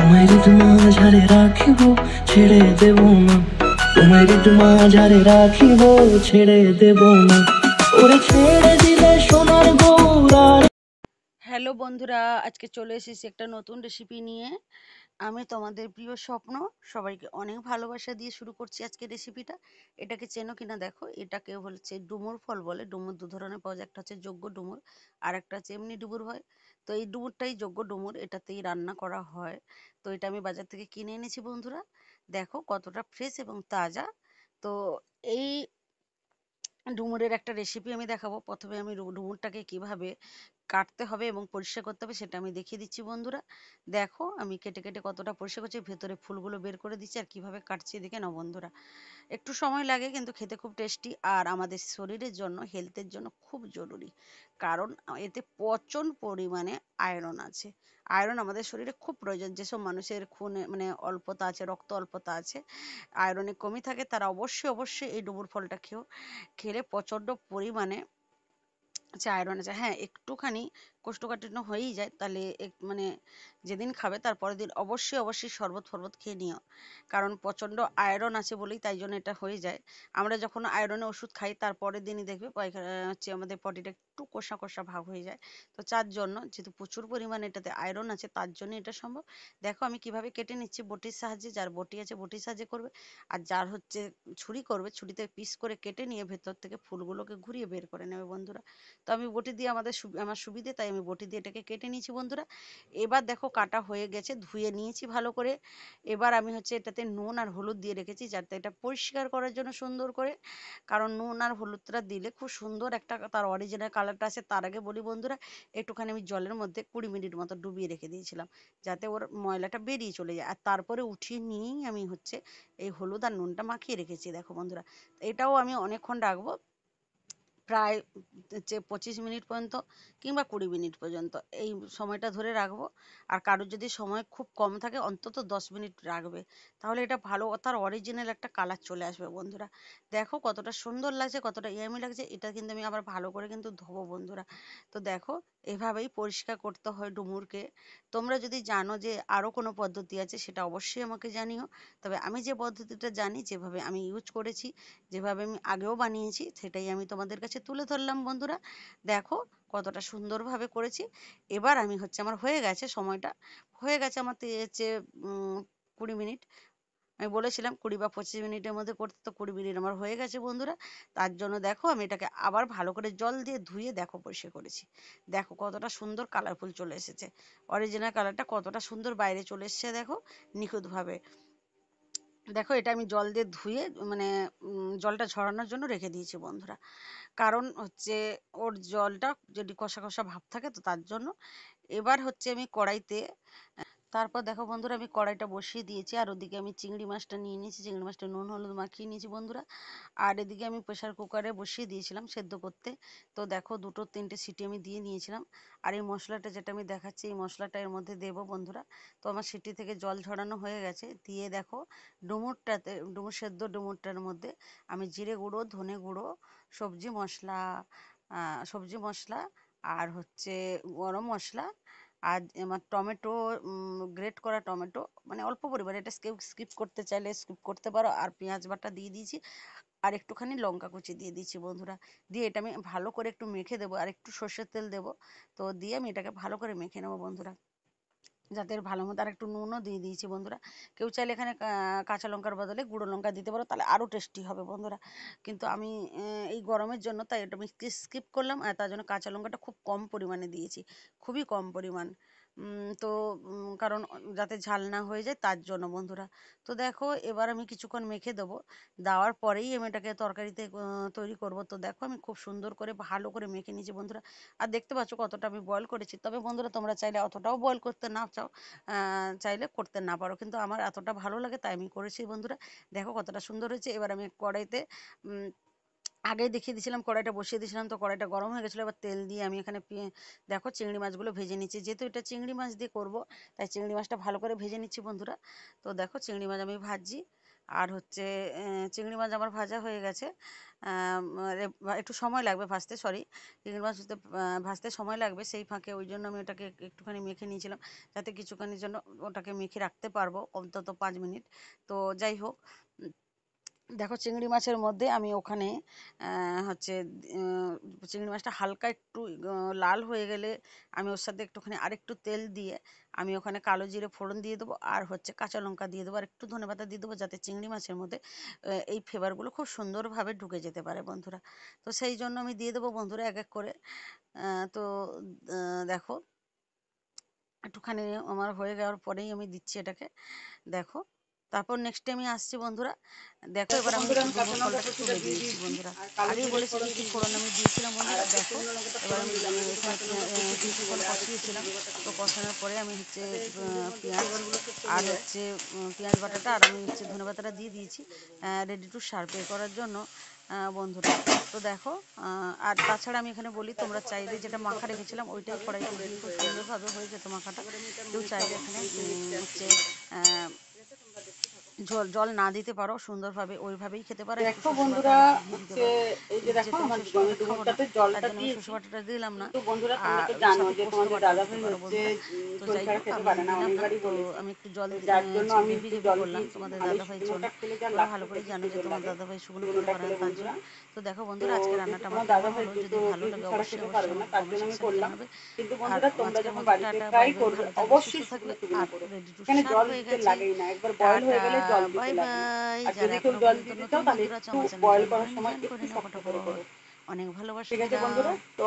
তোমায় ঋতু মাঝারে রাখিব ছেড়ে দেব না, তোমায় ঋতু মাঝারে রাখিব ছেড়ে দেব না, ওরে ছেড়ে দিলে সোনার গৌরা। হ্যালো বন্ধুরা, আজকে চলে এসেছি একটা নতুন রেসিপি নিয়ে। আমি তোমাদের প্রিয় স্বপ্ন, সবাইকে অনেক ভালোবাসা দিয়ে শুরু করছি আজকের রেসিপিটা। এটাকে চেনো কিনা দেখো, এটাকে হচ্ছে ডুমুর ফল বলে। ডুমুর দু ধরনের পাওয়া যায়, একটা হচ্ছে যোগ্য ডুমুর আর একটা হচ্ছে এমনি ডুমুর হয়। তো এই ডুমুরটাই যোগ্য ডুমুর, এটাতেই রান্না করা হয়। তো এটা আমি বাজার থেকে কিনে এনেছি বন্ধুরা। দেখো কতটা ফ্রেশ এবং তাজা। তো এই ডুমুরের একটা রেসিপি আমি দেখাবো। প্রথমে আমি ডুমুরটাকে কিভাবে কাটতে হবে এবং পরিষ্কার করতে হবে সেটা আমি দেখিয়ে দিচ্ছি বন্ধুরা। দেখো আমি কেটে কেটে কতটা পরিষ্কার করছি, ভেতরে ফুলগুলো বের করে দিচ্ছি আর কিভাবে কাটছি দেখে নাও বন্ধুরা। একটু সময় লাগে কিন্তু খেতে খুব টেস্টি, আর আমাদের শরীরের জন্য, হেলথের জন্য খুব জরুরি। কারণ এতে প্রচুর পরিমাণে আয়রন আছে। আয়রন আমাদের শরীরে খুব প্রয়োজন। যেসব মানুষের খুনে মানে অল্পতা আছে, রক্ত অল্পতা আছে, আয়রনের কমি থাকে, তারা অবশ্যই অবশ্যই এই ডুমুর ফলটা খেলে প্রচণ্ড পরিমাণে আচ্ছা আয়রন আছে। হ্যাঁ, একটুখানি কোষ্ঠকাঠিন্য হয়েই যায়, তাহলে মানে যেদিন খাবে তার পরের দিন অবশ্যই অবশ্যই শরবত ফরবত খেয়ে নিও। কারণ প্রচণ্ড আয়রন আছে বলেই তাই জন্য এটা হয়ে যায়। আমরা যখন আয়রনের ওষুধ খাই তার পরের দিনই দেখবে পায়খানা হচ্ছে, আমাদের বডিটা একটু কষা কষা ভাব হয়ে যায়। তো যার জন্য, যেহেতু প্রচুর পরিমাণে এটাতে আয়রন আছে, তার জন্য এটা সম্ভব। দেখো আমি কিভাবে কেটে নিচ্ছি বটির সাহায্যে। যার বটি আছে বটির সাহায্যে করবে, আর যার হচ্ছে ছুরি করবে, ছুরিতে পিস করে কেটে নিয়ে ভেতর থেকে ফুলগুলোকে ঘুরিয়ে বের করে নেবে বন্ধুরা। তো আমি বটি দিয়ে আমার সুবিধে, তাই আমি বটি দিয়ে এটাকে কেটে নিয়েছি বন্ধুরা। এবার দেখো কাটা হয়ে গেছে, ধুয়ে নিয়েছি ভালো করে। এবার আমি হচ্ছে এটাতে নুন আর হলুদ দিয়ে রেখেছি যাতে এটা পরিষ্কার করার জন্য সুন্দর করে। কারণ নুন আর হলুদটা দিলে খুব সুন্দর একটা তার অরিজিনাল কালারটা আসে। তার আগে বলি বন্ধুরা, একটুখানি আমি জলের মধ্যে 20 মিনিট মতো ডুবিয়ে রেখে দিয়েছিলাম, যাতে ওর ময়লাটা বেরিয়ে চলে যায়। আর তারপরে উঠিয়ে নিয়েই আমি হচ্ছে এই হলুদ আর নুনটা মাখিয়ে রেখেছি দেখো বন্ধুরা। এটাও আমি অনেকক্ষণ রাখবো, প্রায় যে 25 মিনিট পর্যন্ত কিংবা 20 মিনিট পর্যন্ত এই সময়টা ধরে রাখবো। আর কারোর যদি সময় খুব কম থাকে অন্তত 10 মিনিট রাখবে, তাহলে এটা ভালো তার অরিজিনাল একটা কালার চলে আসবে বন্ধুরা। দেখো কতটা সুন্দর লাগছে, কতটা ইয়ামি লাগছে। এটা কিন্তু আমি আবার ভালো করে কিন্তু ধোবো বন্ধুরা। তো দেখো এভাবেই পরিষ্কার করতে হয় ডুমুরকে। তোমরা যদি জানো যে আরো কোনো পদ্ধতি আছে সেটা অবশ্যই আমাকে জানিও। তবে আমি যে পদ্ধতিটা জানি, যেভাবে আমি ইউজ করেছি, যেভাবে আমি আগেও বানিয়েছি, সেটাই আমি তোমাদের কাছে তুলে ধরলাম বন্ধুরা। দেখো কতটা সুন্দরভাবে করেছি। এবার আমি হচ্ছে, আমার হয়ে গেছে সময়টা, হয়ে গেছে আমার হচ্ছে 20 মিনিট। আমি বলেছিলাম 20 বা 25 মিনিটের মধ্যে করতে, তো 20 মিনিট আমার হয়ে গেছে বন্ধুরা। তার জন্য দেখো আমি এটাকে আবার ভালো করে জল দিয়ে ধুয়ে দেখো পরিষ্কার করেছি। দেখো কতটা সুন্দর কালারফুল চলে এসেছে, অরিজিনাল কালারটা কতটা সুন্দর বাইরে চলে এসেছে দেখো, নিখুঁতভাবে। দেখো এটা আমি জল দিয়ে ধুয়ে মানে জলটা ঝরানোর জন্য রেখে দিয়েছি বন্ধুরা। কারণ হচ্ছে ওর জলটা যদি কষা কষা ভাব থাকে, তো তার জন্য। এবার হচ্ছে আমি কড়াইতে, তারপর দেখো বন্ধুরা আমি কড়াইটা বসিয়ে দিয়েছি, আর ওদিকে আমি চিংড়ি মাছটা নিয়ে নিয়েছি। চিংড়ি মাছটা নুন হলুদ মাখিয়ে নিয়েছি বন্ধুরা। আর এদিকে আমি প্রেসার কুকারে বসিয়ে দিয়েছিলাম সেদ্ধ করতে। তো দেখো দুটো তিনটে সিটি আমি দিয়ে নিয়েছিলাম। আর এই মশলাটা যেটা আমি দেখাচ্ছি, এই মশলাটা এর মধ্যে দেবো বন্ধুরা। তো আমার সিটি থেকে জল ঝরানো হয়ে গেছে, দিয়ে দেখো ডুমুরটাতে, ডুমুর সেদ্ধ ডুমুরটার মধ্যে আমি জিরে গুঁড়ো, ধনে গুঁড়ো, সবজি মশলা, সবজি মশলা, আর হচ্ছে গরম মশলা, আর আমার টমেটো, গ্রেট করা টমেটো, মানে অল্প পরিমাণে, এটা স্কিপ করতে চাইলে স্কিপ করতে পারো। আর পেঁয়াজ বাটা দিয়ে দিয়েছি, আর একটুখানি লঙ্কা কুচি দিয়ে দিচ্ছি বন্ধুরা। দিয়ে এটা আমি ভালো করে একটু মেখে দেবো, আর একটু সর্ষের তেল দেবো। তো দিয়ে আমি এটাকে ভালো করে মেখে নেবো বন্ধুরা, যাতে ভালো মতো। আর একটু নুনও দিয়ে দিয়েছি বন্ধুরা। কেউ চাইলে এখানে কাঁচা লঙ্কার বদলে গুঁড়ো লঙ্কা দিতে পারো, তাহলে আরও টেস্টি হবে বন্ধুরা। কিন্তু আমি এই গরমের জন্য তাই এটা আমি স্কিপ করলাম, আর তার জন্য কাঁচা লঙ্কাটা খুব কম পরিমাণে দিয়েছি, খুবই কম পরিমাণ। তো কারণ যাতে ঝাল না হয়ে যায় তার জন্য বন্ধুরা। তো দেখো এবার আমি কিছুক্ষণ মেখে দেবো, দেওয়ার পরেই আমি এটাকে তরকারিতে তৈরি করব। তো দেখো আমি খুব সুন্দর করে ভালো করে মেখে নিয়েছি বন্ধুরা। আর দেখতে পাচ্ছ কতটা আমি বয়েল করেছি। তবে বন্ধুরা তোমরা চাইলে অতটাও বয়েল করতে না চাও, চাইলে করতে না পারো, কিন্তু আমার এতটা ভালো লাগে তাই আমি করেছি বন্ধুরা। দেখো কতটা সুন্দর হয়েছে। এবার আমি কড়াইতে, আগেই দেখিয়ে দিয়েছিলাম, কড়াইটা বসিয়ে দিয়েছিলাম, তো কড়াইটা গরম হয়ে গেছিলো। এবার তেল দিয়ে আমি এখানে দেখো চিংড়ি মাছগুলো ভেজে নিচ্ছি। যেহেতু এটা চিংড়ি মাছ দিয়ে করব, তাই চিংড়ি মাছটা ভালো করে ভেজে নিচ্ছি বন্ধুরা। তো দেখো চিংড়ি মাছ আমি ভাজছি, আর হচ্ছে চিংড়ি মাছ আমার ভাজা হয়ে গেছে। একটু সময় লাগবে ভাজতে, সরি, চিংড়ি মাছ ভাজতে সময় লাগবে, সেই ফাঁকে ওই জন্য আমি ওটাকে একটুখানি মেখে নিয়েছিলাম, যাতে কিছুক্ষণের জন্য ওটাকে মেখে রাখতে পারবো অন্তত 5 মিনিট। তো যাই হোক, দেখো চিংড়ি মাছের মধ্যে আমি ওখানে হচ্ছে চিংড়ি মাছটা হালকা একটু লাল হয়ে গেলে আমি ওর সাথে একটুখানি আরেকটু তেল দিয়ে আমি ওখানে কালো জিরে ফোড়ন দিয়ে দেবো, আর হচ্ছে কাঁচা লঙ্কা দিয়ে দেবো, আর একটু ধনেপাতা দিয়ে দেবো, যাতে চিংড়ি মাছের মধ্যে এই ফ্লেভারগুলো খুব সুন্দরভাবে ঢুকে যেতে পারে বন্ধুরা। তো সেই জন্য আমি দিয়ে দেবো বন্ধুরা এক এক করে। তো দেখো একটুখানি আমার হয়ে যাওয়ার পরেই আমি দিচ্ছি এটাকে, দেখো। তারপর নেক্সটে আমি আসছি বন্ধুরা, দেখো এবার আমি ডুমুর ফলটাকে তুলে দিয়েছি বন্ধুরা। আগেই বলেছি কি কি ফোড়ন আমি দিয়েছিলাম বন্ধুরা, দেখো। এবার আমি এখানে কিছুক্ষণ কষিয়েছিলাম, তো কষানোর পরে আমি হচ্ছে পেঁয়াজ আর হচ্ছে পেঁয়াজ বাটাটা আর আমি হচ্ছে ধনেপাতাটা দিয়ে দিয়েছি রেডি টু সার্ভ করার জন্য বন্ধুরা। তো দেখো আর তাছাড়া আমি এখানে বলি, তোমরা চাইলে যেটা মাখা রেখেছিলাম ওইটাই কড়াইতে দিয়ে খুব সুন্দরভাবে হয়ে যেত মাখাটা। কেউ চাইলে এখানে হচ্ছে জল না দিতে পারো, সুন্দরভাবে ওইভাবেই খেতে পারো, একটু দেখো সর্ষে বাটা বন্ধুরা, আর একটু ঘি দিতে হচ্ছে পারো। এই যে দেখো যেহেতু আমি আমার সর্ষে বাটা খাবো না, ডুমুরটাতে তার জলটা জন্য আমি সর্ষে দিয়েছি। বাটাটা দিলাম না, কিন্তু বন্ধুরা তোমরা আর তো জানো সাথে যে পোস্ত তোমাদের বাটাও দিতে দাদাভাই পারো হচ্ছে বন্ধুরা। তো শরীর যাই খারাপ হোক খেতে আমি পারে না, দিলাম না, অনেকবারই তো বলেছে। আমি একটু জল তো যার জন্য আমি গ্রেভি একটু গ্রেভি জল করলাম দিয়েছি। তোমাদের মানে দাদাভাইয়ের জন্য। শুকনোটা খেলে যা তোমরা ভালো লাস্টে করে খেতে জানো যে সুন্দর তোমার লাগে, দাদাভাই শুকনো খেতে শুকনোটা পারে না, খেলে তার বন্ধুরা। জন্য। তো দেখো তো বন্ধুরা আজকে যেহেতু রান্নাটা আমার তোমার কেমন দাদাভাই হলো, যদি তো ভালো গ্রেভি লাগে ছাড়া অবশ্যই খেতে অবশ্যই পারবে না, আমাকে তার কমেন্ট জন্য আমি সেকশনে করলাম। জানাবে। কিন্তু আর বন্ধুরা তোমরা আজকের যখন মতো বাড়িতে টাটা, বাই ট্রাই বাই, করবে ভালো থাকবে, সুস্থ অবশ্যই থাকবে। শুকনো শুকনো আর করো। রেডি টু এখানে সার্ভ জল হয়ে দিতে গেছে। লাগেই না, একবার বয়েল টাটা, হয়ে গেলে জল বাই দিতে লাগে না। বাই। আর যারা যদি কেউ এখনো জল পর্যন্ত দিতে নতুন চাও তাহলে বন্ধুরা আছে একটু আমার চ্যানেল বয়েল জয়েন করার করে নি, সময় জয়েন একটু করে নাও শক্ত করে ফটাফট। করো। অনেক ভালোবাসা ঠিক আছে দিলাম। বন্ধুরা, তো